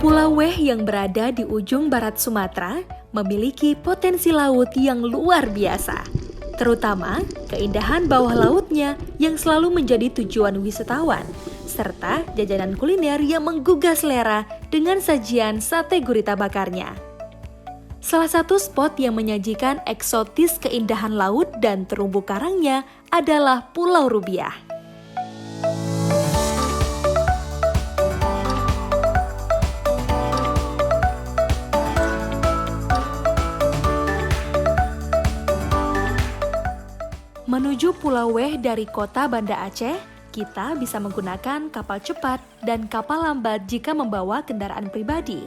Pulau Weh yang berada di ujung barat Sumatera memiliki potensi laut yang luar biasa. Terutama keindahan bawah lautnya yang selalu menjadi tujuan wisatawan, serta jajanan kuliner yang menggugah selera dengan sajian sate gurita bakarnya. Salah satu spot yang menyajikan eksotis keindahan laut dan terumbu karangnya adalah Pulau Rubiah. Menuju Pulau Weh dari kota Banda Aceh, kita bisa menggunakan kapal cepat dan kapal lambat jika membawa kendaraan pribadi.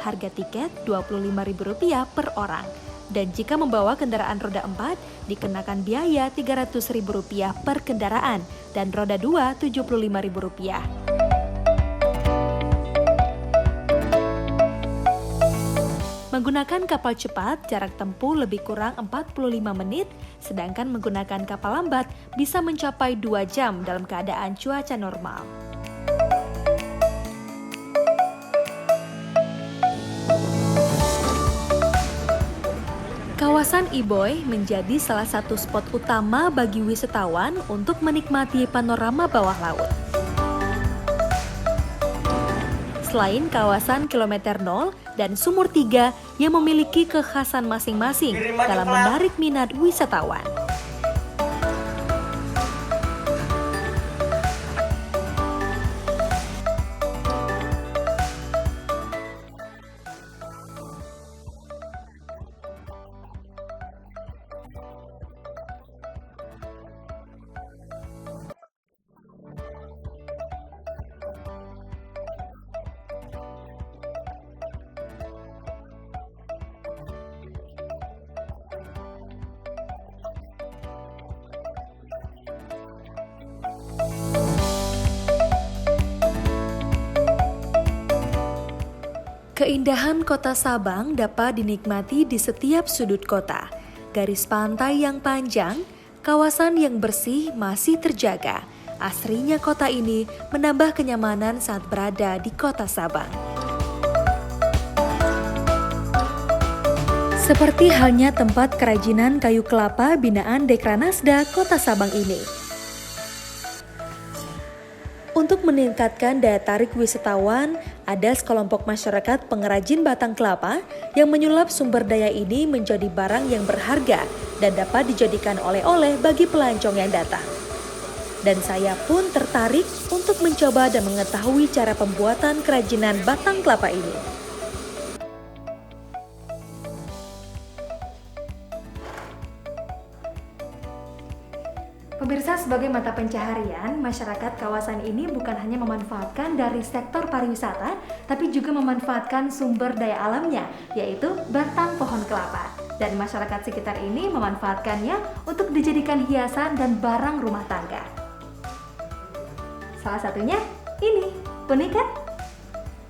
Harga tiket Rp25.000 per orang, dan jika membawa kendaraan roda 4, dikenakan biaya Rp300.000 per kendaraan, dan roda 2 Rp75.000. Menggunakan kapal cepat, jarak tempuh lebih kurang 45 menit, sedangkan menggunakan kapal lambat bisa mencapai 2 jam dalam keadaan cuaca normal. Kawasan Iboy menjadi salah satu spot utama bagi wisatawan untuk menikmati panorama bawah laut. Selain kawasan Kilometer 0 dan Sumur 3 yang memiliki kekhasan masing-masing dalam menarik minat wisatawan. Keindahan kota Sabang dapat dinikmati di setiap sudut kota. Garis pantai yang panjang, kawasan yang bersih masih terjaga. Asrinya kota ini menambah kenyamanan saat berada di kota Sabang. Seperti halnya tempat kerajinan kayu kelapa binaan Dekranasda Kota Sabang ini. Untuk meningkatkan daya tarik wisatawan, ada sekelompok masyarakat pengrajin batang kelapa yang menyulap sumber daya ini menjadi barang yang berharga dan dapat dijadikan oleh-oleh bagi pelancong yang datang. Dan saya pun tertarik untuk mencoba dan mengetahui cara pembuatan kerajinan batang kelapa ini. Pemirsa, sebagai mata pencaharian, masyarakat kawasan ini bukan hanya memanfaatkan dari sektor pariwisata, tapi juga memanfaatkan sumber daya alamnya, yaitu batang pohon kelapa. Dan masyarakat sekitar ini memanfaatkannya untuk dijadikan hiasan dan barang rumah tangga. Salah satunya ini, unik kan?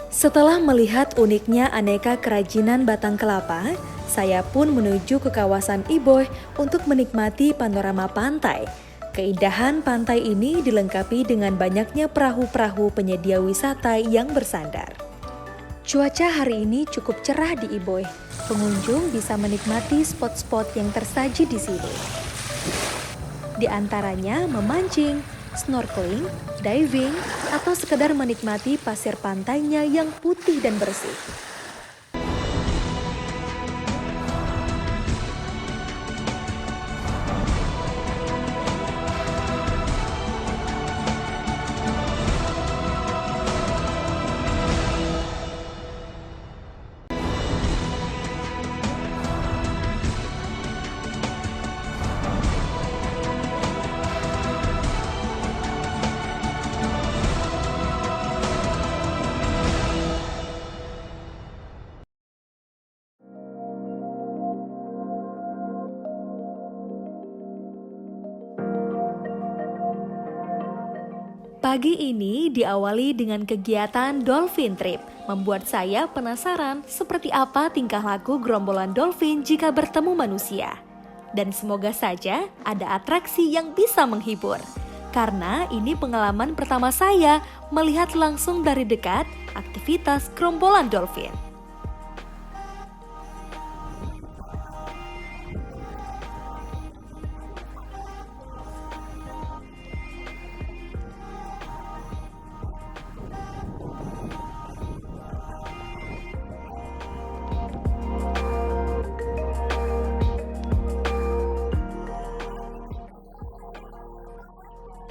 Setelah melihat uniknya aneka kerajinan batang kelapa, saya pun menuju ke kawasan Iboy untuk menikmati panorama pantai. Keindahan pantai ini dilengkapi dengan banyaknya perahu-perahu penyedia wisata yang bersandar. Cuaca hari ini cukup cerah di Iboy. Pengunjung bisa menikmati spot-spot yang tersaji di sini. Di antaranya memancing, snorkeling, diving, atau sekedar menikmati pasir pantainya yang putih dan bersih. Pagi ini diawali dengan kegiatan Dolphin Trip, membuat saya penasaran seperti apa tingkah laku gerombolan dolphin jika bertemu manusia. Dan semoga saja ada atraksi yang bisa menghibur. karena ini pengalaman pertama saya melihat langsung dari dekat aktivitas gerombolan dolphin.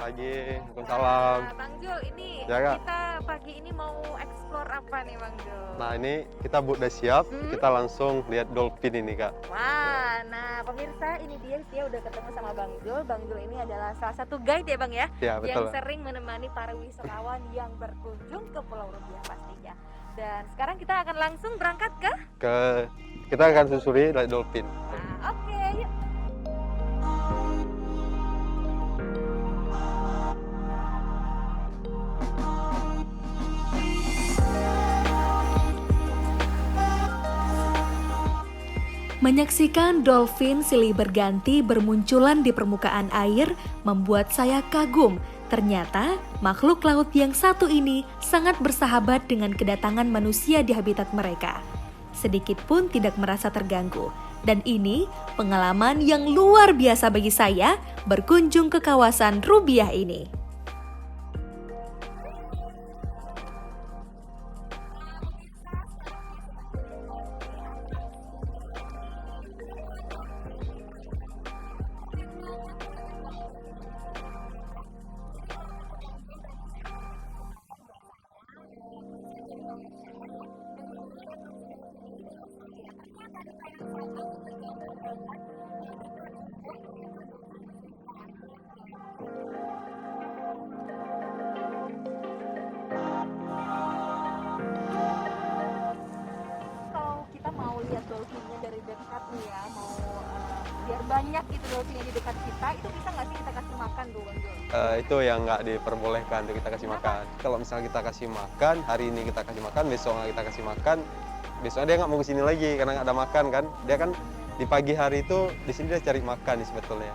Pagi, Waalaikumsalam. Nah, Bang Jul, ini Ya, Kak. kita pagi ini mau explore apa nih Bang Jul? Nah ini kita udah siap, kita langsung lihat dolphin ini Kak. Wah, nah pemirsa ini dia udah ketemu sama Bang Jul. Bang Jul ini adalah salah satu guide ya Bang ya? Ya Yang betul. sering menemani para wisatawan yang berkunjung ke Pulau Rubiah pastinya. Dan sekarang kita akan langsung berangkat ke? Kita akan susuri lihat dolphin. Nah, oke, yuk. Menyaksikan dolphin silih berganti bermunculan di permukaan air membuat saya kagum. Ternyata makhluk laut yang satu ini sangat bersahabat dengan kedatangan manusia di habitat mereka. Sedikit pun tidak merasa terganggu. Dan ini pengalaman yang luar biasa bagi saya berkunjung ke kawasan Rubiah ini. Kalau kita mau lihat dolphinnya dari dekat nih ya, mau biar banyak gitu dolphinnya di dekat kita, itu bisa nggak sih kita kasih makan dulu Bang Jul? Itu yang nggak diperbolehkan untuk kita kasih makan. Kalau misalnya kita kasih makan, hari ini kita kasih makan, besok nggak kita kasih makan, besoknya dia nggak mau kesini lagi karena nggak ada makan kan. Dia kan di pagi hari itu di sini dia cari makan nih sebetulnya.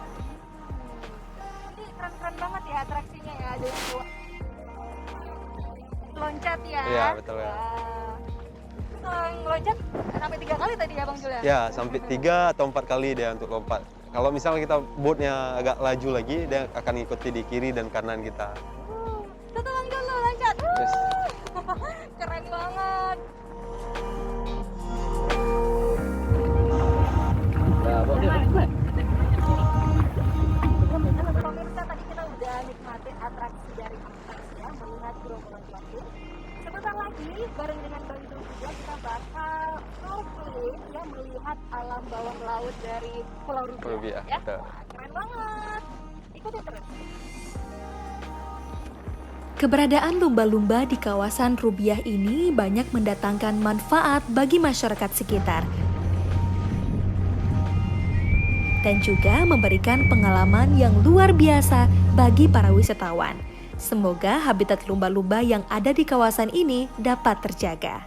Ini keren-keren banget ya atraksinya ya, ada yang loncat ya. Iya, betul ya. Wah. Terus kalau yang loncat sampai 3 kali tadi ya Bang Jul ya? Ya sampai 3 atau 4 kali dia untuk lompat. Kalau misalnya kita boatnya agak laju lagi, dia akan ikuti di kiri dan kanan kita. Tuh Bang Jul lo loncat. Yes. Keren banget. Pemirsa, tadi kita udah nikmatin atraksi dari atas ya, melihat gerombolan dolphin. Sebentar lagi, bareng dengan Bang Jul juga kita bakal snorkeling ya, melihat alam bawah laut dari Pulau Rubiah. Rubiah, Ya. betul. Wah, keren banget. Ikutin terus. Keberadaan lumba-lumba di kawasan Rubiah ini banyak mendatangkan manfaat bagi masyarakat sekitar dan juga memberikan pengalaman yang luar biasa bagi para wisatawan. Semoga habitat lumba-lumba yang ada di kawasan ini dapat terjaga.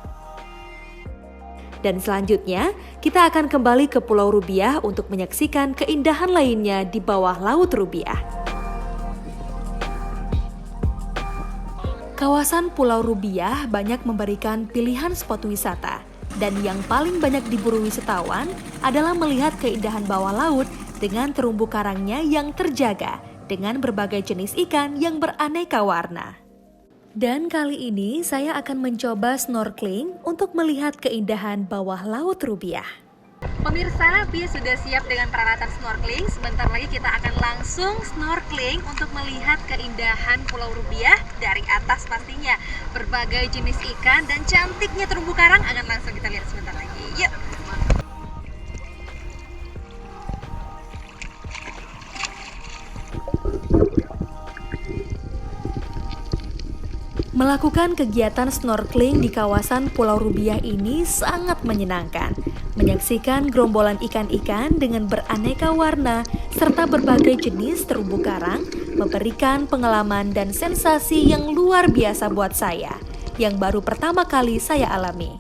Dan selanjutnya, kita akan kembali ke Pulau Rubiah untuk menyaksikan keindahan lainnya di bawah Laut Rubiah. Kawasan Pulau Rubiah banyak memberikan pilihan spot wisata. Dan yang paling banyak diburu wisatawan adalah melihat keindahan bawah laut dengan terumbu karangnya yang terjaga dengan berbagai jenis ikan yang beraneka warna. Dan kali ini saya akan mencoba snorkeling untuk melihat keindahan bawah Laut Rubiah. Pemirsa, Bi sudah siap dengan peralatan snorkeling. Sebentar lagi kita akan langsung snorkeling untuk melihat keindahan Pulau Rubiah dari atas pastinya. Berbagai jenis ikan dan cantiknya terumbu karang akan langsung kita lihat sebentar lagi. Yuk! Melakukan kegiatan snorkeling di kawasan Pulau Rubiah ini sangat menyenangkan. Menyaksikan gerombolan ikan-ikan dengan beraneka warna serta berbagai jenis terumbu karang memberikan pengalaman dan sensasi yang luar biasa buat saya, yang baru pertama kali saya alami.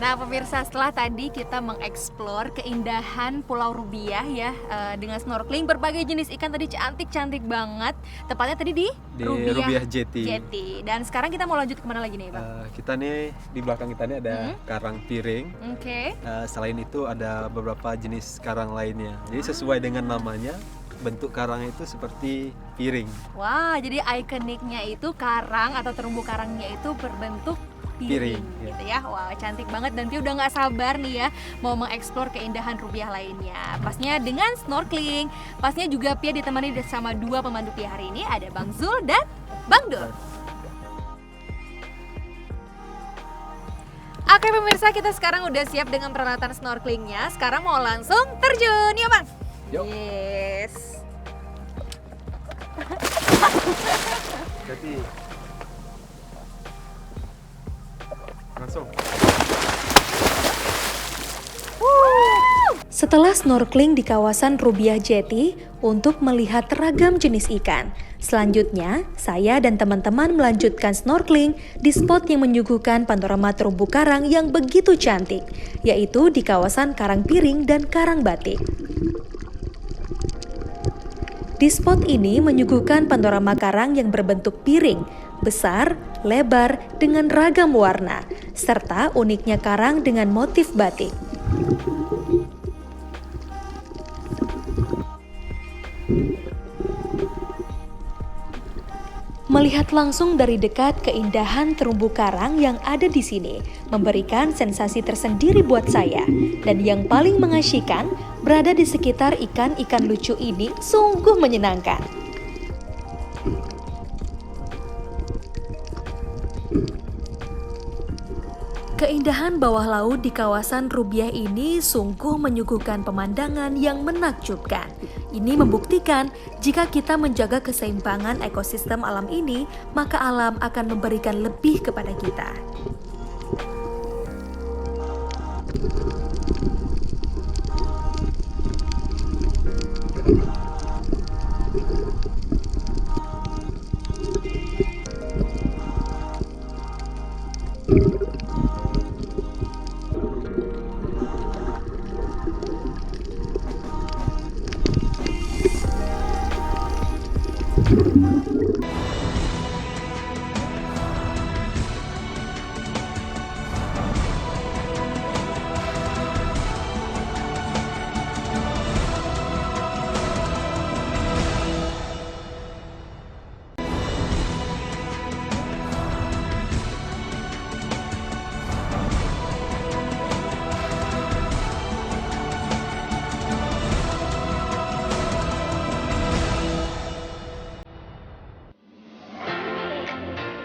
Nah pemirsa, setelah tadi kita mengeksplor keindahan Pulau Rubiah ya, dengan snorkeling berbagai jenis ikan tadi cantik-cantik banget. Tepatnya tadi di Rubiah Jetty. Jetty. Dan sekarang kita mau lanjut kemana lagi nih Bang? Kita nih di belakang kita nih ada karang piring. Oke. Selain itu ada beberapa jenis karang lainnya. Jadi sesuai dengan namanya, bentuk karang itu seperti piring. Wah, jadi ikoniknya itu karang atau terumbu karangnya itu berbentuk piring gitu ya. Wah, cantik banget dan Pi udah nggak sabar nih ya mau mengeksplor keindahan Rubiah lainnya. Pastinya dengan snorkeling. Pastinya juga Pia ditemani sama dua pemandu Pia hari ini, ada Bang Zul dan Bang Dul. Oke pemirsa, kita sekarang udah siap dengan peralatan snorkelingnya. Sekarang mau langsung terjun, ya Bang? Yuk. Yes. Jadi langsung. Setelah snorkeling di kawasan Rubiah Jetty untuk melihat ragam jenis ikan, selanjutnya saya dan teman-teman melanjutkan snorkeling di spot yang menyuguhkan panorama terumbu karang yang begitu cantik, yaitu di kawasan Karang Piring dan Karang Batik. Di spot ini menyuguhkan panorama karang yang berbentuk piring, besar, lebar, dengan ragam warna, serta uniknya karang dengan motif batik. Melihat langsung dari dekat keindahan terumbu karang yang ada di sini memberikan sensasi tersendiri buat saya. Dan yang paling mengasyikkan, berada di sekitar ikan-ikan lucu ini sungguh menyenangkan. Keindahan bawah laut di kawasan Rubiah ini sungguh menyuguhkan pemandangan yang menakjubkan. Ini membuktikan jika kita menjaga keseimbangan ekosistem alam ini, maka alam akan memberikan lebih kepada kita.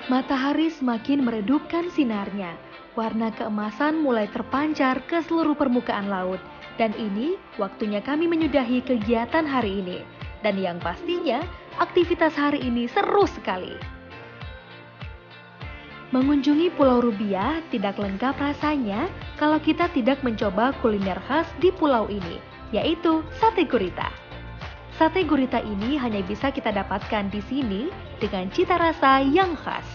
Matahari semakin meredupkan sinarnya. Warna keemasan mulai terpancar ke seluruh permukaan laut. Dan ini waktunya kami menyudahi kegiatan hari ini. Dan yang pastinya, aktivitas hari ini seru sekali. Mengunjungi Pulau Rubiah tidak lengkap rasanya kalau kita tidak mencoba kuliner khas di pulau ini, yaitu sate gurita. Sate gurita ini hanya bisa kita dapatkan di sini dengan cita rasa yang khas.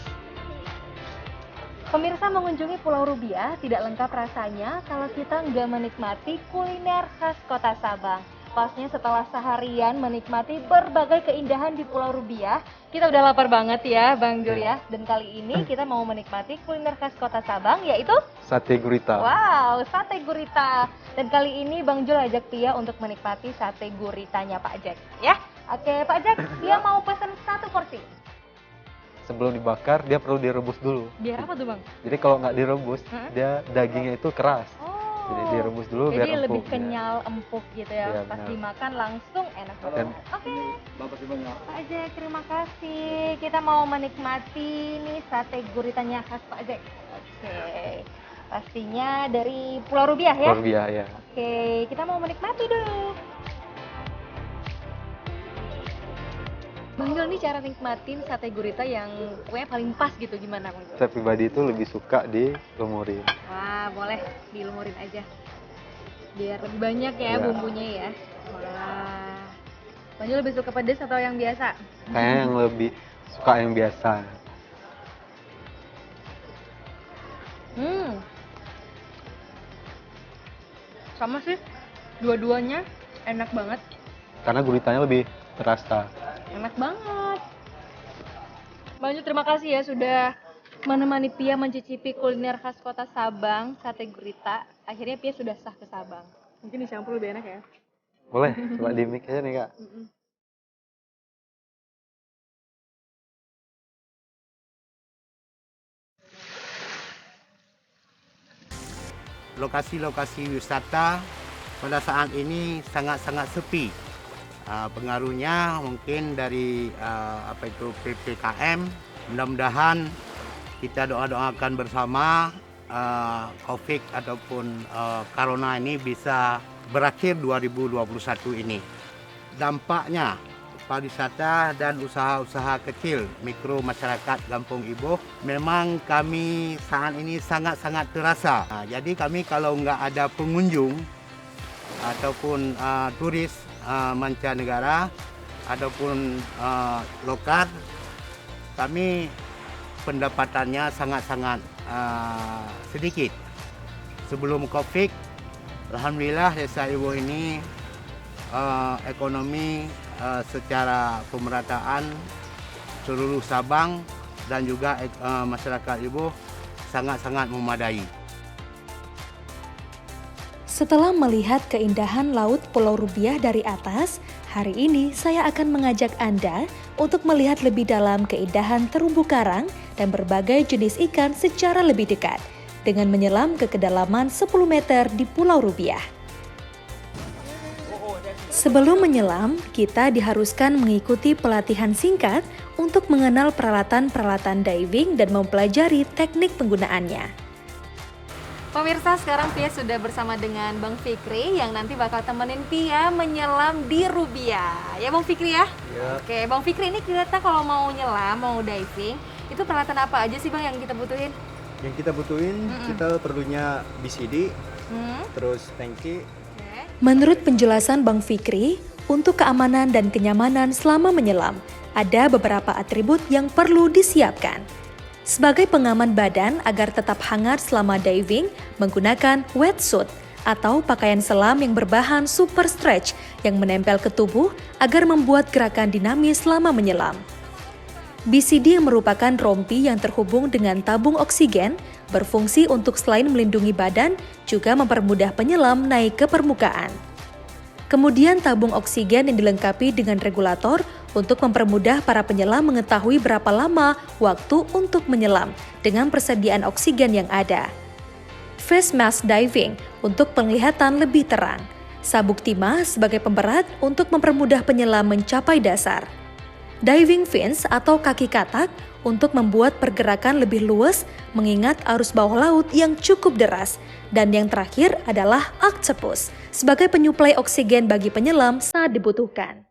Pemirsa, mengunjungi Pulau Rubiah tidak lengkap rasanya kalau kita nggak menikmati kuliner khas Kota Sabang. Pasnya setelah seharian menikmati berbagai keindahan di Pulau Rubiah, kita udah lapar banget ya Bang Jul ya. Dan kali ini kita mau menikmati kuliner khas Kota Sabang, yaitu Sate gurita. wow, sate gurita. Dan kali ini Bang Jul ajak Pia untuk menikmati sate guritanya Pak Jack ya. Oke Pak Jack, Pia mau pesen 1 porsi. Sebelum dibakar dia perlu direbus dulu. Biar apa tuh Bang? Jadi kalau nggak direbus, dia dagingnya itu keras. Jadi direbus dulu biar Jadi empuk. lebih kenyal, empuk gitu ya. Iya, Pas benar. dimakan langsung enak banget. Dan- Oke, Makasih banyak. Pak Jack, terima kasih. Kita mau menikmati nih sate guritanya khas Pak Jack. Oke, pastinya dari Pulau Rubiah ya. Luar biasa ya. Oke, kita mau menikmati dulu. Bang Jul, nih cara nikmatin sate gurita yang pokoknya paling pas gitu gimana Bang Jul? Saya pribadi itu lebih suka dilumurin. Wah, boleh dilumurin aja. Biar lebih banyak ya Iya. bumbunya ya. Wah. Bang Jul lebih suka pedas atau yang biasa? Kayaknya yang lebih suka yang biasa. Sama sih, dua-duanya enak banget. Karena guritanya lebih terasa. Enak banget. Bang Ju, terima kasih ya sudah menemani Pia mencicipi kuliner khas kota Sabang, sate gurita. Akhirnya Pia sudah sah ke Sabang. Mungkin dicampur lebih enak ya? Boleh, coba di mix aja nih Kak. Lokasi-lokasi wisata pada saat ini sangat-sangat sepi. Pengaruhnya mungkin dari PPKM. Mudah-mudahan kita doa-doakan bersama COVID ataupun Corona ini bisa berakhir 2021 ini. Dampaknya pariwisata dan usaha-usaha kecil mikro masyarakat Kampung Iboh memang kami saat ini sangat-sangat terasa. Jadi kami kalau nggak ada pengunjung ataupun turis mancanegara ataupun lokal, kami pendapatannya sangat-sangat sedikit. Sebelum COVID, alhamdulillah Desa Iboh ini ekonomi secara pemerataan seluruh Sabang dan juga masyarakat Iboh sangat-sangat memadai. Setelah melihat keindahan laut Pulau Rubiah dari atas, hari ini saya akan mengajak Anda untuk melihat lebih dalam keindahan terumbu karang dan berbagai jenis ikan secara lebih dekat dengan menyelam ke kedalaman 10 meter di Pulau Rubiah. Sebelum menyelam, kita diharuskan mengikuti pelatihan singkat untuk mengenal peralatan-peralatan diving dan mempelajari teknik penggunaannya. Pemirsa, sekarang Pia sudah bersama dengan Bang Fikri yang nanti bakal temenin Pia menyelam di Rubiah. Ya Bang Fikri ya? Ya. Oke, Bang Fikri, ini kita kalau mau nyelam, mau diving, itu peralatan apa aja sih Bang yang kita butuhin? Yang kita butuhin, kita perlunya BCD, terus tangki. Menurut penjelasan Bang Fikri, untuk keamanan dan kenyamanan selama menyelam, ada beberapa atribut yang perlu disiapkan. Sebagai pengaman badan agar tetap hangat selama diving, menggunakan wetsuit atau pakaian selam yang berbahan super stretch yang menempel ke tubuh agar membuat gerakan dinamis selama menyelam. BCD yang merupakan rompi yang terhubung dengan tabung oksigen berfungsi untuk selain melindungi badan, juga mempermudah penyelam naik ke permukaan. Kemudian tabung oksigen yang dilengkapi dengan regulator untuk mempermudah para penyelam mengetahui berapa lama waktu untuk menyelam dengan persediaan oksigen yang ada. Face mask diving untuk penglihatan lebih terang. Sabuk timah sebagai pemberat untuk mempermudah penyelam mencapai dasar. Diving fins atau kaki katak untuk membuat pergerakan lebih luas mengingat arus bawah laut yang cukup deras. Dan yang terakhir adalah octopus sebagai penyuplai oksigen bagi penyelam saat dibutuhkan.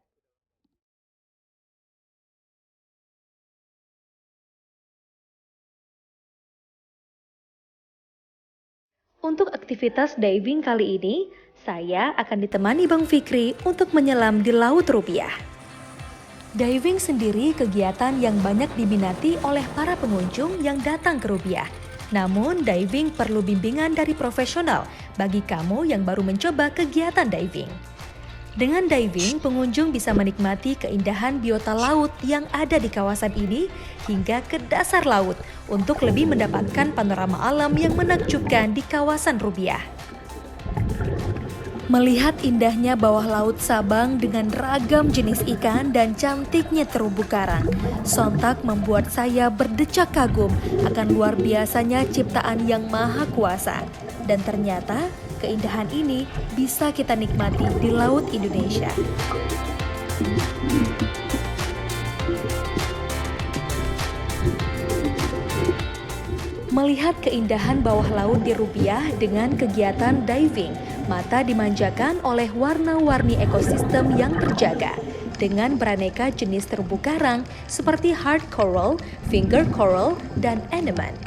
Untuk aktivitas diving kali ini, saya akan ditemani Bang Fikri untuk menyelam di Laut Rubiah. Diving sendiri kegiatan yang banyak diminati oleh para pengunjung yang datang ke Rubiah. Namun, diving perlu bimbingan dari profesional bagi kamu yang baru mencoba kegiatan diving. Dengan diving, pengunjung bisa menikmati keindahan biota laut yang ada di kawasan ini hingga ke dasar laut untuk lebih mendapatkan panorama alam yang menakjubkan di kawasan Rubiah. Melihat indahnya bawah laut Sabang dengan ragam jenis ikan dan cantiknya terumbu karang, sontak membuat saya berdecak kagum akan luar biasanya ciptaan yang maha kuasa. Dan ternyata keindahan ini bisa kita nikmati di Laut Indonesia. Melihat keindahan bawah laut di Rubiah dengan kegiatan diving, mata dimanjakan oleh warna-warni ekosistem yang terjaga dengan beraneka jenis terumbu karang seperti hard coral, finger coral, dan anemone.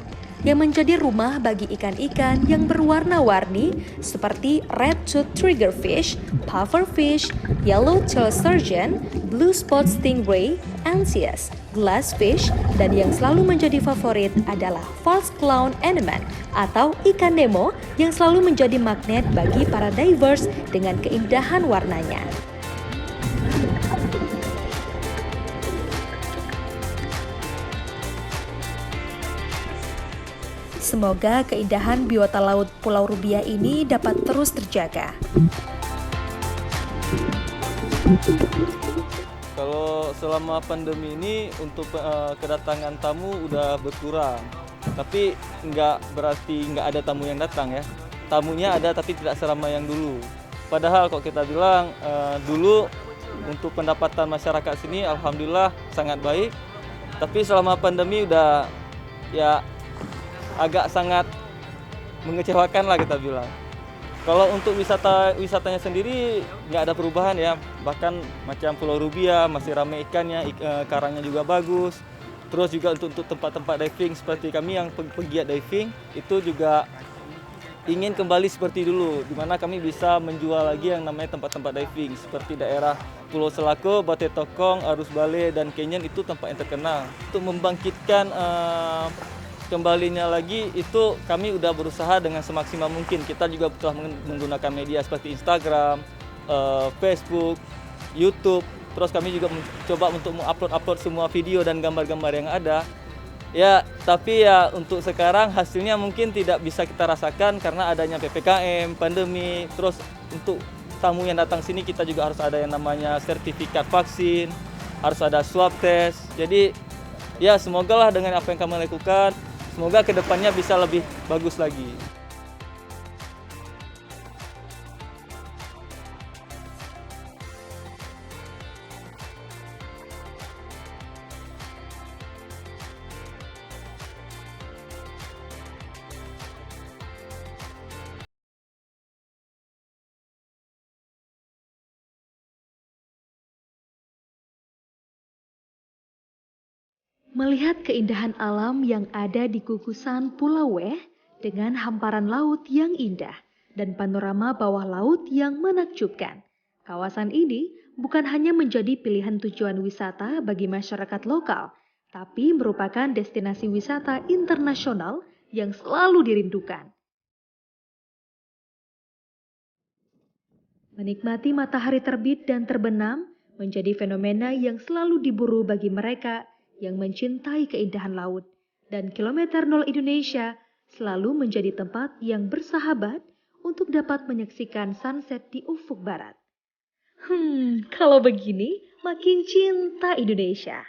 yang menjadi rumah bagi ikan-ikan yang berwarna-warni seperti red-tooth triggerfish, pufferfish, yellow-tailed sturgeon, blue spot stingray, ansias, glassfish, dan yang selalu menjadi favorit adalah false clown anemone atau ikan Nemo yang selalu menjadi magnet bagi para divers dengan keindahan warnanya. Semoga keindahan biota laut Pulau Rubiah ini dapat terus terjaga. Kalau selama pandemi ini untuk kedatangan tamu udah berkurang, tapi nggak berarti nggak ada tamu yang datang ya. Tamunya ada tapi tidak seramai yang dulu. Padahal kalau kita bilang dulu untuk pendapatan masyarakat sini alhamdulillah sangat baik, tapi selama pandemi udah ya agak sangat mengecewakan lah kita bilang. Kalau untuk wisatanya sendiri nggak ada perubahan ya, bahkan macam Pulau Rubiah masih ramai ikannya, karangnya juga bagus. Terus juga untuk tempat-tempat diving seperti kami yang pegiat diving itu juga ingin kembali seperti dulu, di mana kami bisa menjual lagi yang namanya tempat-tempat diving seperti daerah Pulau Selako, Bate Tokong, Arus Bale, dan Kenyan itu tempat yang terkenal. Untuk membangkitkan kembalinya lagi itu kami udah berusaha dengan semaksimal mungkin. Kita juga telah menggunakan media seperti Instagram, Facebook, YouTube. Terus kami juga mencoba untuk mengupload semua video dan gambar-gambar yang ada. Ya, tapi ya untuk sekarang hasilnya mungkin tidak bisa kita rasakan karena adanya PPKM, pandemi. Terus untuk tamu yang datang sini kita juga harus ada yang namanya sertifikat vaksin, harus ada swab test. Jadi ya semoga lah dengan apa yang kami lakukan, semoga kedepannya bisa lebih bagus lagi. Melihat keindahan alam yang ada di gugusan Pulau Weh dengan hamparan laut yang indah dan panorama bawah laut yang menakjubkan, kawasan ini bukan hanya menjadi pilihan tujuan wisata bagi masyarakat lokal, tapi merupakan destinasi wisata internasional yang selalu dirindukan. Menikmati matahari terbit dan terbenam menjadi fenomena yang selalu diburu bagi mereka yang mencintai keindahan laut, dan Kilometer 0 Indonesia selalu menjadi tempat yang bersahabat untuk dapat menyaksikan sunset di ufuk barat. Kalau begini makin cinta Indonesia.